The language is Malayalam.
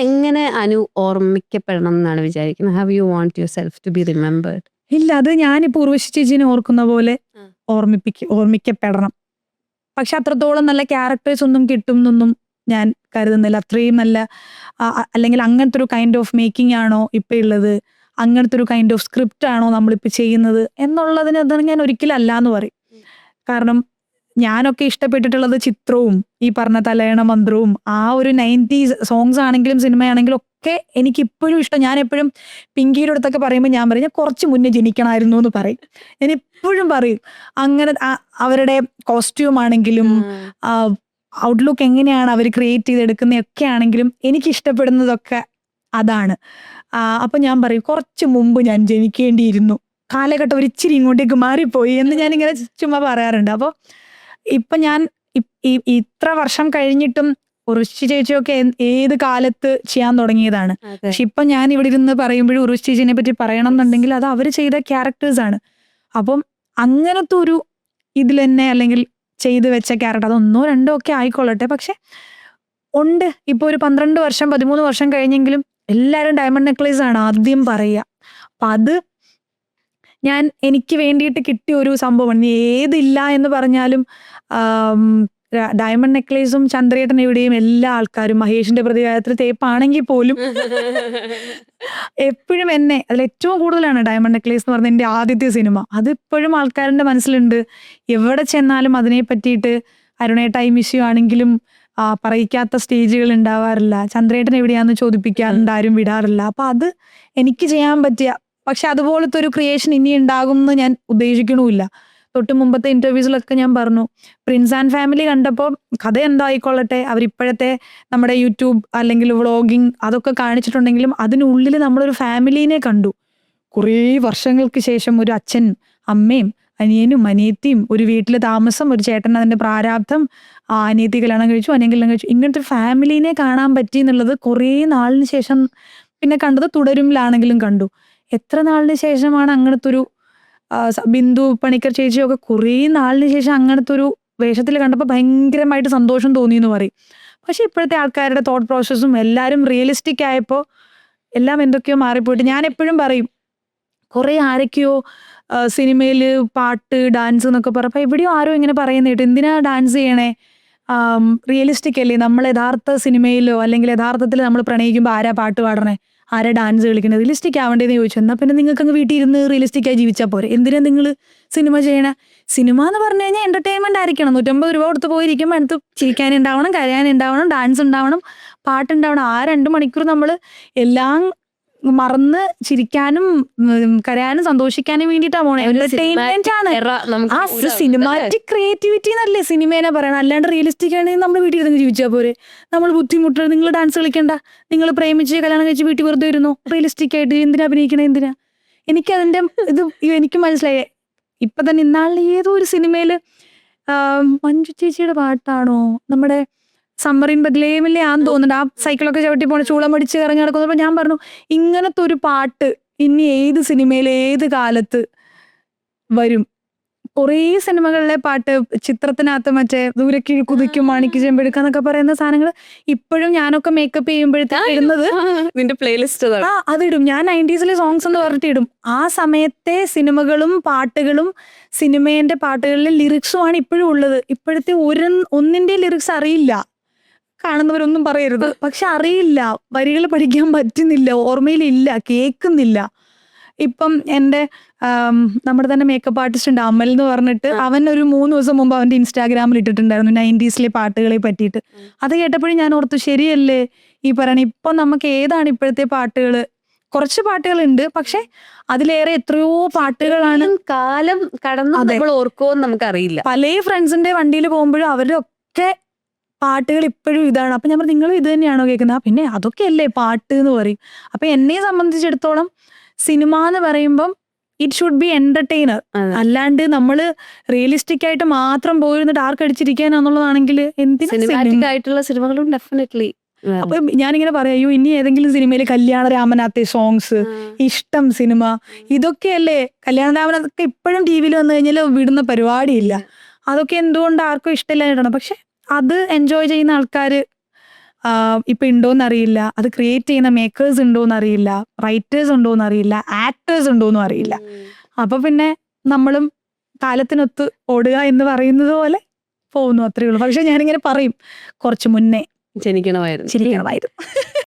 എങ്ങനെ അനു ഓർമ്മിക്കപ്പെടണം എന്നാണ് വിചാരിക്കുന്നത്? How you want yourself to be remembered? ഇല്ല, അത് ഞാനിപ്പോ ഉർവശി ചേച്ചീനെ ഓർക്കുന്ന പോലെ ഓർമ്മിക്കപ്പെടണം. പക്ഷെ അത്രത്തോളം നല്ല ക്യാരക്ടേഴ്സ് ഒന്നും കിട്ടും എന്നൊന്നും ഞാൻ കരുതുന്നില്ല. അത്രയും നല്ല അല്ലെങ്കിൽ അങ്ങനത്തെ ഒരു കൈൻഡ് ഓഫ് മേക്കിംഗ് ആണോ ഇപ്പൊ ഉള്ളത്, അങ്ങനത്തെ ഒരു കൈൻഡ് ഓഫ് സ്ക്രിപ്റ്റ് ആണോ നമ്മളിപ്പോൾ ചെയ്യുന്നത് എന്നുള്ളതിന് അത് ഞാൻ ഒരിക്കലും അല്ല എന്ന് പറയും. കാരണം ഞാനൊക്കെ ഇഷ്ടപ്പെട്ടിട്ടുള്ളത് ചിത്രവും ഈ പറഞ്ഞ തലയണ മന്ത്രവും ആ ഒരു 90s സോങ്സ് ആണെങ്കിലും സിനിമയാണെങ്കിലും ഒക്കെ എനിക്ക് ഇപ്പോഴും ഇഷ്ടം. ഞാൻ എപ്പോഴും പിങ്കിയുടെ അടുത്തൊക്കെ പറയുമ്പോൾ ഞാൻ പറയും ഞാൻ കുറച്ച് മുന്നേ ജനിക്കണമായിരുന്നു എന്ന് പറയും. ഞാൻ എപ്പോഴും പറയും അങ്ങനെ. അവരുടെ കോസ്റ്റ്യൂം ആണെങ്കിലും ഔട്ട്ലുക്ക് എങ്ങനെയാണ് അവർ ക്രിയേറ്റ് ചെയ്തെടുക്കുന്നതൊക്കെ ആണെങ്കിലും എനിക്ക് ഇഷ്ടപ്പെടുന്നതൊക്കെ അതാണ്. അപ്പൊ ഞാൻ പറയും കുറച്ച് മുമ്പ് ഞാൻ ജനിക്കേണ്ടിയിരുന്നു, കാലഘട്ടം ഒരു ഇച്ചിരി ഇങ്ങോട്ടേക്ക് മാറിപ്പോയി എന്ന് ഞാനിങ്ങനെ ചുമ്മാ പറയാറുണ്ട്. അപ്പോൾ ഇപ്പൊ ഞാൻ ഇത്ര വർഷം കഴിഞ്ഞിട്ടും ഉർവശി ചേച്ചിയൊക്കെ ഏത് കാലത്ത് ചെയ്യാൻ തുടങ്ങിയതാണ്. പക്ഷെ ഇപ്പൊ ഞാൻ ഇവിടെ ഇരുന്ന് പറയുമ്പോഴും ഉർവശി ചേച്ചിനെ പറ്റി പറയണം എന്നുണ്ടെങ്കിൽ അത് അവര് ചെയ്ത ക്യാരക്ടേഴ്സ് ആണ്. അപ്പം അങ്ങനത്തെ ഒരു ഇതിൽ തന്നെ അല്ലെങ്കിൽ ചെയ്തു വെച്ച ക്യാരക്ടർ അതൊന്നോ രണ്ടോ ഒക്കെ ആയിക്കൊള്ളട്ടെ, പക്ഷെ ഉണ്ട്. ഇപ്പൊ ഒരു 12 വർഷം 13 വർഷം കഴിഞ്ഞെങ്കിലും എല്ലാവരും ഡയമണ്ട് നെക്ലേസ് ആണ് ആദ്യം പറയുക. അപ്പൊ അത് ഞാൻ എനിക്ക് വേണ്ടിയിട്ട് കിട്ടിയ ഒരു സംഭവമാണ്. ഏതില്ല എന്ന് പറഞ്ഞാലും ഡയമണ്ട് നെക്ലേസും ചന്ദ്രേട്ടൻ എവിടെയും എല്ലാ ആൾക്കാരും മഹേഷിന്റെ പ്രതികാരത്തിൽ തേപ്പാണെങ്കിൽ പോലും എപ്പോഴും എന്നെ അതിൽ ഏറ്റവും കൂടുതലാണ് ഡയമണ്ട് നെക്ലേസ് എന്ന് പറഞ്ഞ എൻ്റെ ആദ്യത്തെ സിനിമ. അതിപ്പോഴും ആൾക്കാരുടെ മനസ്സിലുണ്ട്. എവിടെ ചെന്നാലും അതിനെ പറ്റിയിട്ട് അരുണേട്ട ഐ മിസ് യു ആണെങ്കിലും പറയിക്കാത്ത സ്റ്റേജുകൾ ഉണ്ടാവാറില്ല. ചന്ദ്രേട്ടൻ എവിടെയാന്ന് ചോദിപ്പിക്കാറുണ്ട്, ആരും വിടാറില്ല. അപ്പൊ അത് എനിക്ക് ചെയ്യാൻ പറ്റിയ, പക്ഷെ അതുപോലത്തെ ഒരു ക്രിയേഷൻ ഇനി ഉണ്ടാകും എന്ന് ഞാൻ ഉദ്ദേശിക്കണമില്ല. തൊട്ട് മുമ്പത്തെ ഇന്റർവ്യൂസിലൊക്കെ ഞാൻ പറഞ്ഞു, പ്രിൻസ് ആൻഡ് ഫാമിലി കണ്ടപ്പോൾ കഥ എന്തായിക്കൊള്ളട്ടെ, അവരിപ്പോഴത്തെ നമ്മുടെ യൂട്യൂബ് അല്ലെങ്കിൽ വ്ളോഗിങ് അതൊക്കെ കാണിച്ചിട്ടുണ്ടെങ്കിലും അതിനുള്ളിൽ നമ്മളൊരു ഫാമിലീനെ കണ്ടു. കുറേ വർഷങ്ങൾക്ക് ശേഷം ഒരു അച്ഛനും അമ്മയും അനിയനും അനിയത്തിയും ഒരു വീട്ടിൽ താമസം, ഒരു ചേട്ടൻ അതിന്റെ പ്രാരാബ്ധം, അനിയത്തി കല്യാണം കഴിച്ചു, അനിയൻ കല്യാണം കഴിച്ചു, ഇങ്ങനത്തെ ഒരു ഫാമിലീനെ കാണാൻ പറ്റി എന്നുള്ളത് കുറേ നാളിന് ശേഷം പിന്നെ കണ്ടത് തുടരുമിലാണെങ്കിലും കണ്ടു. എത്ര നാളിന് ശേഷമാണ് അങ്ങനത്തെ ഒരു ബിന്ദു പണിക്കർ ചേച്ചിയൊക്കെ കുറേ നാളിന് ശേഷം അങ്ങനത്തെ ഒരു വേഷത്തിൽ കണ്ടപ്പോൾ ഭയങ്കരമായിട്ട് സന്തോഷം തോന്നി എന്ന് പറയും. പക്ഷെ ഇപ്പോഴത്തെ ആൾക്കാരുടെ തോട്ട് പ്രോസസ്സും എല്ലാവരും റിയലിസ്റ്റിക് ആയപ്പോൾ എല്ലാം എന്തൊക്കെയോ മാറിപ്പോയിട്ട് ഞാൻ എപ്പോഴും പറയും, കുറെ ആരൊക്കെയോ സിനിമയിൽ പാട്ട് ഡാൻസ് എന്നൊക്കെ പറഞ്ഞപ്പോൾ എവിടെയോ ആരോ ഇങ്ങനെ പറയുന്നേട്ട്, എന്തിനാ ഡാൻസ് ചെയ്യണേ, റിയലിസ്റ്റിക് അല്ലേ, നമ്മൾ യഥാർത്ഥ സിനിമയിലോ അല്ലെങ്കിൽ യഥാർത്ഥത്തിൽ നമ്മൾ പ്രണയിക്കുമ്പോൾ ആരാ പാട്ട് പാടണേ, ആരാ ഡാൻസ് കളിക്കുന്നത്, റിയലിസ്റ്റിക് ആവേണ്ടതെന്ന് ചോദിച്ചു. എന്നാൽ പിന്നെ നിങ്ങൾക്ക് അങ്ങ് വീട്ടിൽ ഇരുന്ന് റിയലിസ്റ്റിക്കായി ജീവിച്ചാൽ പോരെ, എന്തിനാ നിങ്ങൾ സിനിമ ചെയ്യണേ? സിനിമ എന്ന് പറഞ്ഞു കഴിഞ്ഞാൽ എന്റർടൈൻമെന്റ് ആയിരിക്കണം. 150 രൂപ കൊടുത്ത് പോയിരിക്കുമ്പോൾ അടുത്ത് ചിരിക്കാനുണ്ടാവണം, കരയാനുണ്ടാവണം, ഡാൻസ് ഉണ്ടാവണം, പാട്ടുണ്ടാവണം. ആ 2 മണിക്കൂർ നമ്മൾ എല്ലാം മറന്ന് ചിരിക്കാനും കരയാനും സന്തോഷിക്കാനും വേണ്ടിയിട്ടാണ് പോണേ. എന്റർടൈൻമെന്റ് ആണ്. ആ സിനിമാറ്റിക് ക്രിയേറ്റിവിറ്റി എന്നല്ലേ സിനിമേനെ പറയണം. അല്ലാണ്ട് റിയലിസ്റ്റിക് ആണെങ്കിൽ നമ്മൾ വീട്ടിൽ ഇരുന്ന് ജീവിച്ചാൽ പോരെ. നമ്മൾ ബുദ്ധിമുട്ട്, നിങ്ങൾ ഡാൻസ് കളിക്കണ്ട, നിങ്ങൾ പ്രേമിച്ച് കല്യാണം കഴിച്ച് വീട്ടിൽ വെറുതെ ഇരുന്നോ, റിയലിസ്റ്റിക് ആയിട്ട് എന്തിനാ അഭിനയിക്കണേ, എന്തിനാ? എനിക്കതിന്റെ ഇത് എനിക്ക് മനസ്സിലായി. ഇപ്പൊ തന്നെ ഇന്നാളിൽ ഏതോ ഒരു സിനിമയില് മഞ്ജു ചേച്ചിയുടെ പാട്ടാണോ, നമ്മുടെ സമ്മറിൻ ബദ്ലേമിലെ ആന്ന് തോന്നുന്നുണ്ട്, ആ സൈക്കിളൊക്കെ ചവിട്ടി പോണ ചൂളം അടിച്ച് ഇറങ്ങി നടക്കുന്നപ്പോൾ ഞാൻ പറഞ്ഞു, ഇങ്ങനത്തെ ഒരു പാട്ട് ഇനി ഏത് സിനിമയിൽ ഏത് കാലത്ത് വരും? കുറേ സിനിമകളിലെ പാട്ട്, ചിത്രത്തിനകത്ത് മറ്റേ ദൂരക്കിഴി കുതിക്കും മാണിക്ക് ചെമ്പെടുക്കുക എന്നൊക്കെ പറയുന്ന സാധനങ്ങൾ ഇപ്പോഴും ഞാനൊക്കെ മേക്കപ്പ് ചെയ്യുമ്പോഴത്തേക്ക് ഇടുന്നത് നിന്റെ പ്ലേലിസ്റ്റ് അതിടും. ഞാൻ 90s സോങ്സ് എന്ന് പറഞ്ഞിട്ട് ഇടും. ആ സമയത്തെ സിനിമകളും പാട്ടുകളും സിനിമേന്റെ പാട്ടുകളിലെ ലിറിക്സുമാണ് ഇപ്പോഴും ഉള്ളത്. ഇപ്പോഴത്തെ ഒന്നിന്റെ ലിറിക്സ് അറിയില്ല, കാണുന്നവരൊന്നും പറയരുത്, പക്ഷെ അറിയില്ല, വരികൾ പഠിക്കാൻ പറ്റുന്നില്ല, ഓർമ്മയിലില്ല, കേൾക്കുന്നില്ല. ഇപ്പം എൻ്റെ നമ്മുടെ തന്നെ മേക്കപ്പ് ആർട്ടിസ്റ്റ് ഉണ്ട് അമൽ എന്ന് പറഞ്ഞിട്ട്, അവൻ ഒരു 3 ദിവസം മുമ്പ് അവന്റെ ഇൻസ്റ്റാഗ്രാമിൽ ഇട്ടിട്ടുണ്ടായിരുന്നു 90s പാട്ടുകളെ പറ്റിയിട്ട്. അത് കേട്ടപ്പോഴും ഞാൻ ഓർത്തു, ശരിയല്ലേ ഈ പറയണ. ഇപ്പൊ നമുക്ക് ഏതാണ് ഇപ്പോഴത്തെ പാട്ടുകള്? കുറച്ച് പാട്ടുകളുണ്ട്, പക്ഷെ അതിലേറെ എത്രയോ പാട്ടുകളാണ് കാലം കടന്നു നമ്മൾ ഓർക്കുമോന്ന് നമുക്കറിയില്ല. പല ഫ്രണ്ട്സിന്റെ വണ്ടിയിൽ പോകുമ്പോഴും അവരുടെ ഒക്കെ പാട്ടുകൾ ഇപ്പോഴും ഇതാണ്. അപ്പൊ ഞാൻ പറഞ്ഞു, നിങ്ങളും ഇത് തന്നെയാണോ കേൾക്കുന്നത്? പിന്നെ അതൊക്കെ അല്ലേ പാട്ട് എന്ന് പറയും. അപ്പൊ എന്നെ സംബന്ധിച്ചിടത്തോളം സിനിമ എന്ന് പറയുമ്പം ഇറ്റ് ഷുഡ് ബി എന്റർടൈനർ, അല്ലാണ്ട് നമ്മള് റിയലിസ്റ്റിക് ആയിട്ട് മാത്രം പോയിരുന്നിട്ട് ആർക്കടിച്ചിരിക്കാന്നുള്ളതാണെങ്കിൽ ആയിട്ടുള്ള സിനിമകളും ഡെഫിനറ്റ്ലി. അപ്പൊ ഞാനിങ്ങനെ പറയൂ, ഇനി ഏതെങ്കിലും സിനിമയിൽ കല്യാണരാമനത്തെ സോങ്സ്, ഇഷ്ടം സിനിമ, ഇതൊക്കെയല്ലേ. കല്യാണരാമനൊക്കെ ഇപ്പോഴും ടി വിയിൽ വന്നു കഴിഞ്ഞാൽ വിടുന്ന പരിപാടിയില്ല. അതൊക്കെ എന്തുകൊണ്ട് ആർക്കും ഇഷ്ടമില്ലായിട്ടാണ്. പക്ഷെ അത് എൻജോയ് ചെയ്യുന്ന ആൾക്കാര് ഇപ്പൊ ഉണ്ടോന്ന് അറിയില്ല, അത് ക്രിയേറ്റ് ചെയ്യുന്ന മേക്കേഴ്സ് ഉണ്ടോന്ന് അറിയില്ല, റൈറ്റേഴ്സ് ഉണ്ടോന്ന് അറിയില്ല, ആക്ടേഴ്സ് ഉണ്ടോന്നും അറിയില്ല. അപ്പൊ പിന്നെ നമ്മളും കാലത്തിനൊത്ത് ഓടുക എന്ന് പറയുന്നത് പോലെ പോകുന്നു, അത്രേ ഉള്ളൂ. പക്ഷെ ഞാനിങ്ങനെ പറയും കുറച്ച് മുന്നേ ജനിക്കണമായിരുന്നു. ചിരിക്കണമായിരുന്നു.